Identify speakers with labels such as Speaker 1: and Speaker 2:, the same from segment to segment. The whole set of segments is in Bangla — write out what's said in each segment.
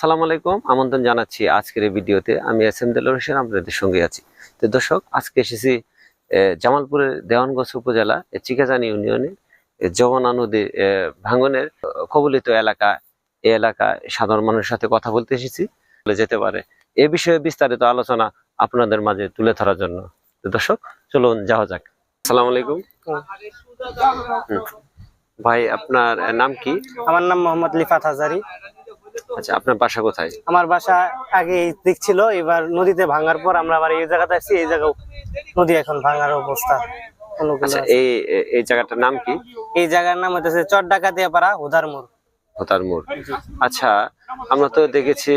Speaker 1: আসসালামু আলাইকুম, আমন্ত্রণ জানাচ্ছি আজকের এই ভিডিওতে। আমি এস এম দেলোয়ার হোসেন আপনাদের সঙ্গে আছি। তো দর্শক, আজকে এসেছি জামালপুরের দেওয়ানগঞ্জ উপজেলা চিকাজানি ইউনিয়নে যমুনা নদীর ভাঙনের কবলিত এলাকা। এই এলাকায় সাধারণ মানুষের সাথে কথা বলতে এসেছি, বলে যেতে পারে এ বিষয়ে বিস্তারিত আলোচনা আপনাদের মাঝে তুলে ধরার জন্য। তো দর্শক, চলুন যাওয়া যাক। আসসালামু আলাইকুম ভাই, আপনার নাম কি?
Speaker 2: আমার নাম মোহাম্মদ লিফাত হাজারি।
Speaker 1: আচ্ছা, আপনার বাসা কোথায়?
Speaker 2: আমার বাসা আগে এই দিক ছিল, এবার নদীতে ভাঙার পর আমরা আবার এই জায়গাতে আসছি। এই জায়গাও নদী এখন ভাঙার অবস্থা অনুকূল
Speaker 1: আচ্ছা,
Speaker 2: আছে।
Speaker 1: এই জায়গাটার নাম কি?
Speaker 2: এই জায়গার নাম হচ্ছে চর ডাকাতিয়া পাড়া, হুদার মোড়।
Speaker 1: হোতার মোড়। আচ্ছা, আমরা তো দেখেছি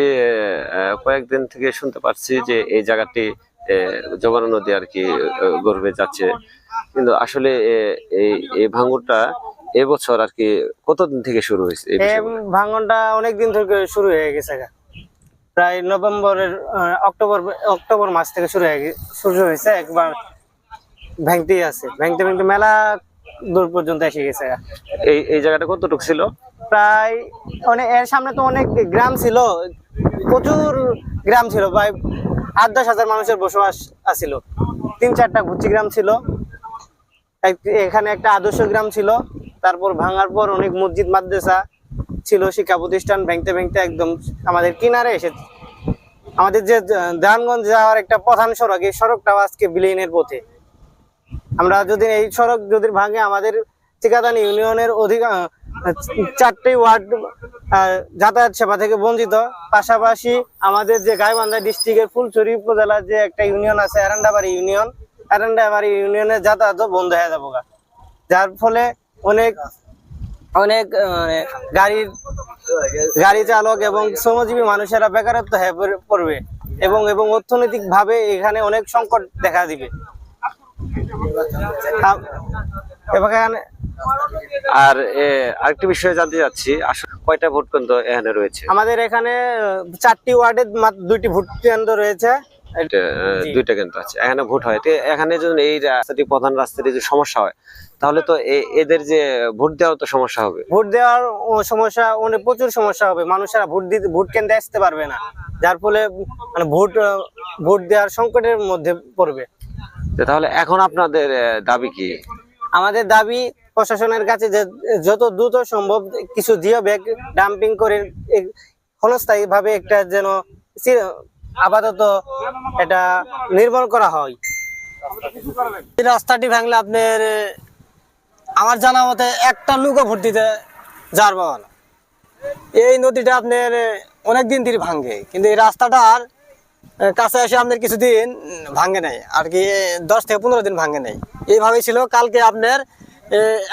Speaker 1: কয়েকদিন থেকে শুনতে পাচ্ছি যে এই জায়গাটি যমুনা নদী আর কি গর্ভে যাচ্ছে, কিন্তু আসলে এই ভাঙনটা এবছর আর কি কতদিন থেকে শুরু হয়েছে? এই
Speaker 2: এই
Speaker 1: বিষয়ে বলেন।
Speaker 2: ভাঙনটা অনেকদিন থেকে শুরু হয়ে গেছে প্রায় নভেম্বরের অক্টোবর মাস থেকে শুরু হয়েছে। একবার ভাঙতেই আছে, ভাঙতে ভাঙতে মেলা দূর পর্যন্ত এসে গেছে।
Speaker 1: এই জায়গাটা কতটুকু ছিল?
Speaker 2: প্রায় অনেক, এর সামনে তো অনেক গ্রাম ছিল, প্রচুর গ্রাম ছিল, প্রায় ৮-১০ হাজার মানুষের বসবাস আছিল। ৩-৪টা ঘুচি গ্রাম ছিল, এখানে একটা আদর্শ গ্রাম ছিল। তারপর ভাঙার পর অনেক মসজিদ মাদ্রাসা ছিল, শিক্ষা প্রতিষ্ঠান ভাঙতে ভাঙতে একদম আমাদের কিনারে এসে, আমাদের যে দেওয়ানগঞ্জ যাওয়ার একটা প্রধান সড়ক, এই সড়কটাও আজকে বিলীনের পথে। আমরা যদি এই সড়ক যদি ভাঙে, আমাদের চিকাদানি ইউনিয়নের অধিকাংশ 4টি ওয়ার্ড যাতায়াত সেবা থেকে বঞ্চিত। পাশাপাশি আমাদের যে গাইবান্ধা ডিস্ট্রিক্টের ফুলছড়ি উপজেলার যে একটা ইউনিয়ন আছে এরান্ডাবাড়ি ইউনিয়নের যাতায়াত বন্ধ হয়ে যাবো, যার ফলে অনেক অনেক গাড়ি চালক এবং শ্রমজীবী মানুষেরা বেকারত্ব হয়ে পড়বে এবং অর্থনৈতিক ভাবে এখানে অনেক সংকট দেখা দিবে।
Speaker 1: আর আরেকটি বিষয়ে জানতে চাচ্ছি, আসলে কয়টা ভোট কেন্দ্র এখানে রয়েছে?
Speaker 2: আমাদের এখানে 4টি ওয়ার্ডে মাত্র 2টি ভোট কেন্দ্র রয়েছে।
Speaker 1: দুইটা কেন্দ্র আছে, এখানে ভোট হয়। তো এখানে যদি এই রাস্তাটি, প্রধান রাস্তাটি যদি সমস্যা হয়, তাহলে তো এদের যে ভোট দেওয়ার তো সমস্যা হবে।
Speaker 2: ভোট দেওয়ার সমস্যা, অনেক প্রচুর সমস্যা হবে। মানুষেরা ভোট কেন্দ্রে আসতে পারবে না, যার ফলে মানে ভোট দেওয়ার সংকটের মধ্যে পড়বে।
Speaker 1: তাহলে এখন আপনাদের দাবি কি?
Speaker 2: আমাদের দাবি প্রশাসনের কাছে যে যত দ্রুত সম্ভব কিছু জিও ব্যাগ ডাম্পিং করে ক্ষণস্থায়ী ভাবে একটা যেন আপাতত এটা নির্মাণ করা হয়। এই রাস্তাটি ভাঙলে আপনার, আমার জানা মতে, একটা লোকও ভোট দিতে যার পাবে না। এই নদীটা আপনার অনেকদিন ধরে ভাঙে, কিন্তু এই রাস্তাটার কাছে এসে আপনার কিছুদিন ভাঙে নাই আর কি, 10 থেকে 15 দিন ভাঙে নাই। এইভাবেই ছিল। কালকে আপনার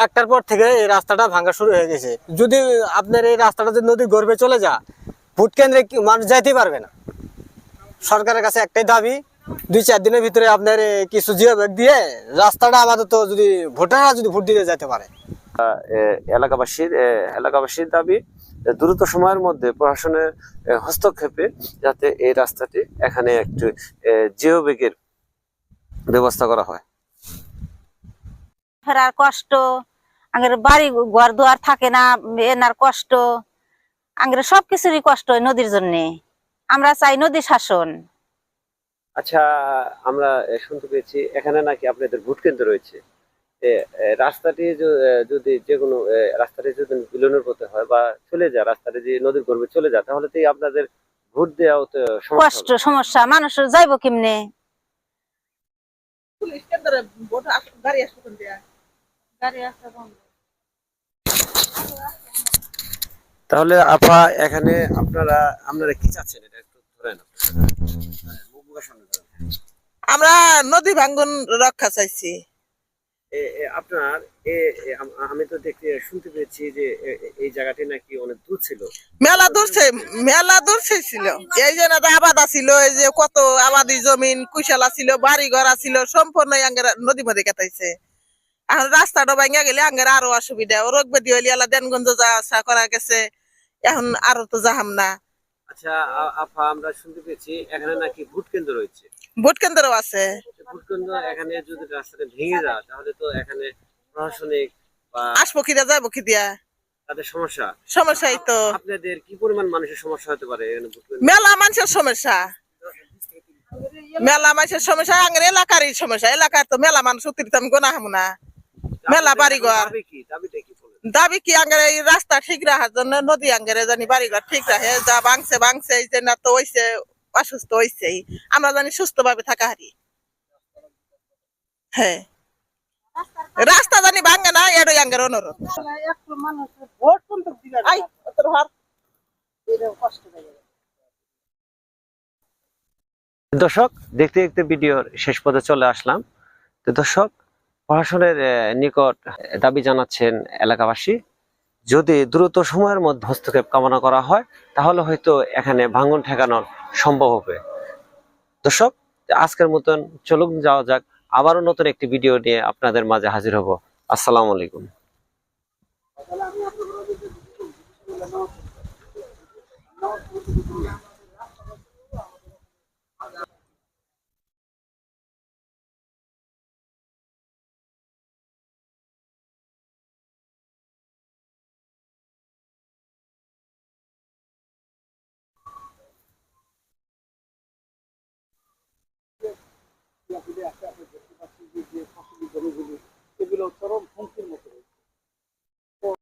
Speaker 2: 1টার পর থেকে এই রাস্তাটা ভাঙা শুরু হয়ে গেছে। যদি আপনার এই রাস্তাটা যদি নদীর গর্ভে চলে যায়, ভোট কেন্দ্রে মানুষ যাইতেই পারবে না। সরকারের কাছে একটাই দাবি, 2-4 দিনের ভিতরে আপনার কিছু জিও ব্যাগ দিয়ে রাস্তাটা আপাতত যদি ভোটাররা যদি ভোট দিতে যেতে পারে।
Speaker 1: এলাকাবাসীর দাবি দ্রুত সময়ের মধ্যে প্রশাসনের হস্তক্ষেপে যাতে এই রাস্তাটি এখানে একটু জিও ব্যাগের ব্যবস্থা করা হয়।
Speaker 3: ফেরার কষ্ট, আগের বাড়ি ঘর দুয়ার থাকে না, এনার কষ্ট, আগের সবকিছুরই কষ্ট নদীর জন্য। আমরা চাই নদী শাসন।
Speaker 1: আচ্ছা, আমরা শুনতে পেয়েছি এখানে নাকি আপনাদের ভোট কেন্দ্র রয়েছে। রাস্তাটি যদি যে কোনো রাস্তাটি যদি বিলীনের পথে হয় বা চলে যায়, রাস্তাটি যদি নদীর গর্ভে চলে যায়, তাহলে তো আপনাদের ভোট দেওয়া
Speaker 3: কষ্ট, সমস্যা, মানুষ যাইবো কেমনে?
Speaker 1: তাহলে আপা, এখানে আপনারা কি চাচ্ছেন? এটা একটু ধরেন।
Speaker 4: আমরা নদী ভাঙ্গন রক্ষা চাইছি।
Speaker 1: আপনার আমি তো শুনতে পেয়েছি যে এই জায়গাটি নাকি অনেক দূর ছিল।
Speaker 4: মেলা দূর ছিল। এই যে আবাদ ছিল, এই যে কত আবাদি জমিন কুশালা ছিল, বাড়ি ঘর ছিল, সম্পূর্ণ আঙ্গের নদী মধ্যে কাটাইছে। এখন রাস্তাটা ভাঙা গেলে আঙ্গের আরো অসুবিধা, রোগ ব্যাধি হইলে আলা দেনগঞ্জ যা আসা করা গেছে, এখন আরো তো যাহাম না।
Speaker 1: আচ্ছা আপা, আমরা শুনতে পেয়েছি এখানে নাকি ভোট কেন্দ্র রয়েছে।
Speaker 4: ভোট কেন্দ্র আছে।
Speaker 1: ভোট কেন্দ্র এখানে যদি রাস্তাটা ভেঙে যায়, তাহলে তো এখানে প্রশাসনিক
Speaker 4: আসবো কি দিয়া যাবো কি দিয়া।
Speaker 1: তাদের সমস্যা
Speaker 4: সমস্যাই তো
Speaker 1: আপনাদের কি পরিমাণ মানুষের সমস্যা হতে পারে
Speaker 4: মেলা মানুষের সমস্যা আঙ্গের এলাকারই সমস্যা এলাকার তো মেলা মানুষ অতিরিক্ত আমি গোনা হামু না মেলা বাড়িঘর
Speaker 1: দাবিটা কি বলেন?
Speaker 4: দাবি কি আঙ্গের এই রাস্তা ঠিক রাখার জন্য নদী আঙ্গের জানি বাড়িঘর ঠিক রাখে যা ভাঙছে এই যে না তো হইছে অসুস্থ হইছে আমরা জানি সুস্থ ভাবে থাকা হারি হ্যাঁ রাস্তা জানি ভাঙে না এটাই আঙ্গের অনুরোধ আই, তোর হাত।
Speaker 1: দর্শক দেখতে দেখতে ভিডিওর শেষ পর্যায়ে চলে আসলাম। তো দর্শক প্রশাসনের নিকট দাবি জানাচ্ছেন এলাকাবাসী, যদি দ্রুত সময়ের মধ্যে হস্তক্ষেপ কামনা করা হয় তাহলে হয়তো এখানে ভাঙন ঠেকানো সম্ভব হবে। দর্শক আজকের মতন চলুন যাওয়া যাক, আবারও নতুন একটি ভিডিও নিয়ে আপনাদের মাঝে হাজির হব। আসসালামু আলাইকুম।